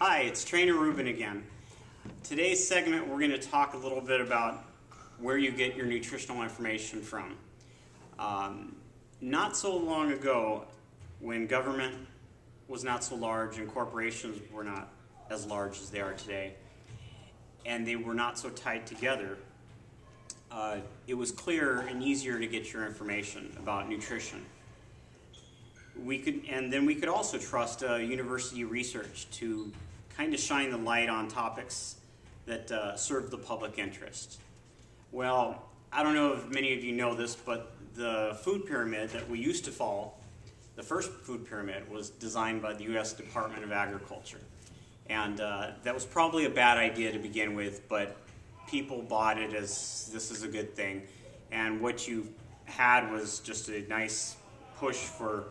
Hi, it's Trainer Rueben again. Today's segment we're going to talk a little bit about where you get your nutritional information from. Not so long ago, when government was not so large and corporations were not as large as they are today, and they were not so tied together, it was clearer and easier to get your information about nutrition. We could also trust university research to kind of shine the light on topics that serve the public interest. Well, I don't know if many of you know this, but the food pyramid that we used to follow, the first food pyramid, was designed by the U.S. Department of Agriculture. And that was probably a bad idea to begin with, but people bought it as this is a good thing. And what you had was just a nice push for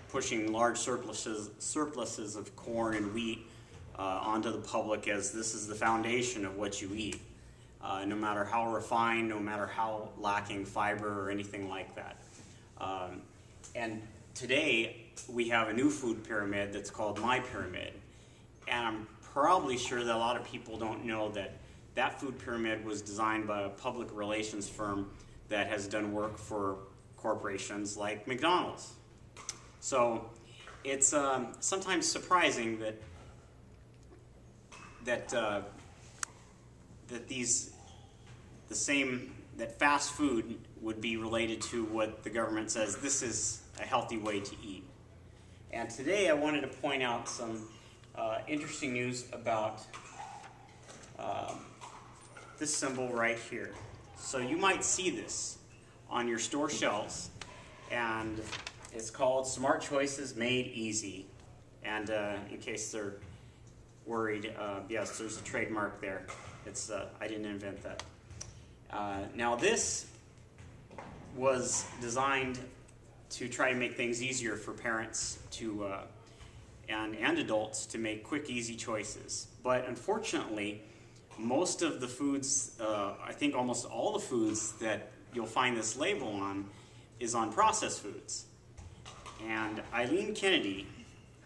pushing large surpluses of corn and wheat onto the public, as this is the foundation of what you eat, no matter how refined, no matter how lacking fiber or anything like that. And today we have a new food pyramid that's called My Pyramid, and I'm probably sure that a lot of people don't know that that food pyramid was designed by a public relations firm that has done work for corporations like McDonald's. So it's sometimes surprising that fast food would be related to what the government says this is a healthy way to eat. And today I wanted to point out some interesting news about this symbol right here. So you might see this on your store shelves, and it's called Smart Choices Made Easy. And in case they're worried, yes, there's a trademark there. It's I didn't invent that. Now this was designed to try to make things easier for parents to and adults to make quick, easy choices. But unfortunately, most of the foods, I think almost all the foods that you'll find this label on, is on processed foods. And Eileen Kennedy,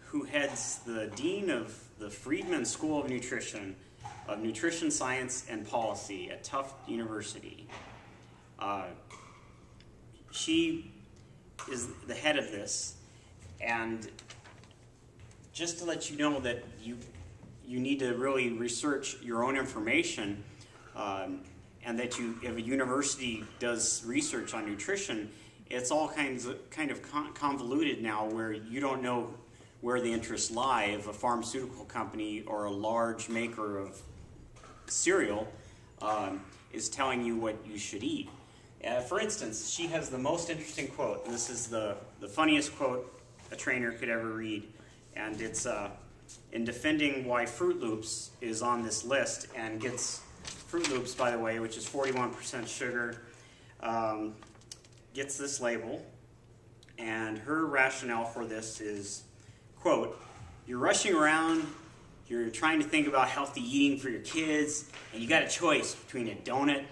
who heads the Dean of the Friedman School of Nutrition Science and Policy at Tufts University, she is the head of this. And just to let you know that you need to really research your own information, and that if a university does research on nutrition, it's all kind of convoluted now, where you don't know where the interests lie. If a pharmaceutical company or a large maker of cereal is telling you what you should eat. For instance, she has the most interesting quote. This is the funniest quote a trainer could ever read, and it's in defending why Fruit Loops is on this list, and gets Fruit Loops, by the way, which is 41% sugar, gets this label. And her rationale for this is, quote, "You're rushing around, you're trying to think about healthy eating for your kids, and you got a choice between a donut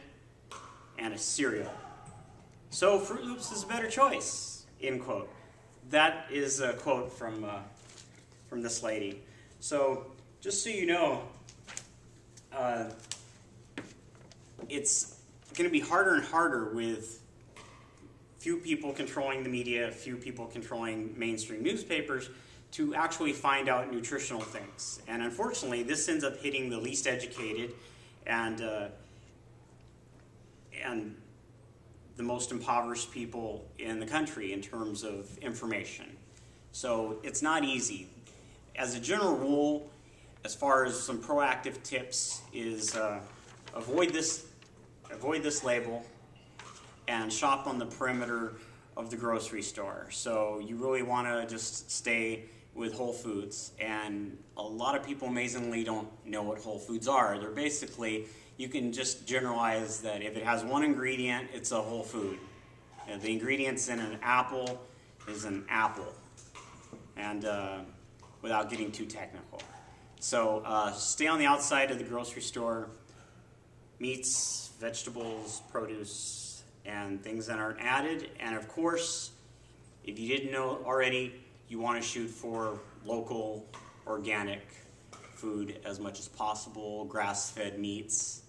and a cereal. So Fruit Loops is a better choice," end quote. That is a quote from this lady. So just so you know, it's going to be harder and harder with few people controlling the media, few people controlling mainstream newspapers, to actually find out nutritional things. And unfortunately, this ends up hitting the least educated and the most impoverished people in the country in terms of information. So it's not easy. As a general rule, as far as some proactive tips, is avoid this label and shop on the perimeter of the grocery store. So you really want to just stay with whole foods. And a lot of people amazingly don't know what whole foods are. They're basically, you can just generalize that if it has one ingredient, it's a whole food. The ingredients in an apple is an apple, and without getting too technical. So stay on the outside of the grocery store. Meats, vegetables, produce, and things that aren't added. And of course, if you didn't know already, you want to shoot for local, organic food as much as possible, grass-fed meats,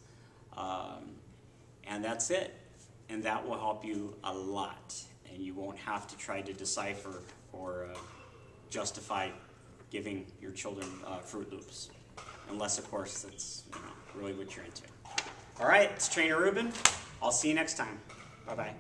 and that's it. And that will help you a lot, and you won't have to try to decipher or justify giving your children Fruit Loops, unless, of course, that's really what you're into. All right, it's Trainer Rueben. I'll see you next time. Bye-bye.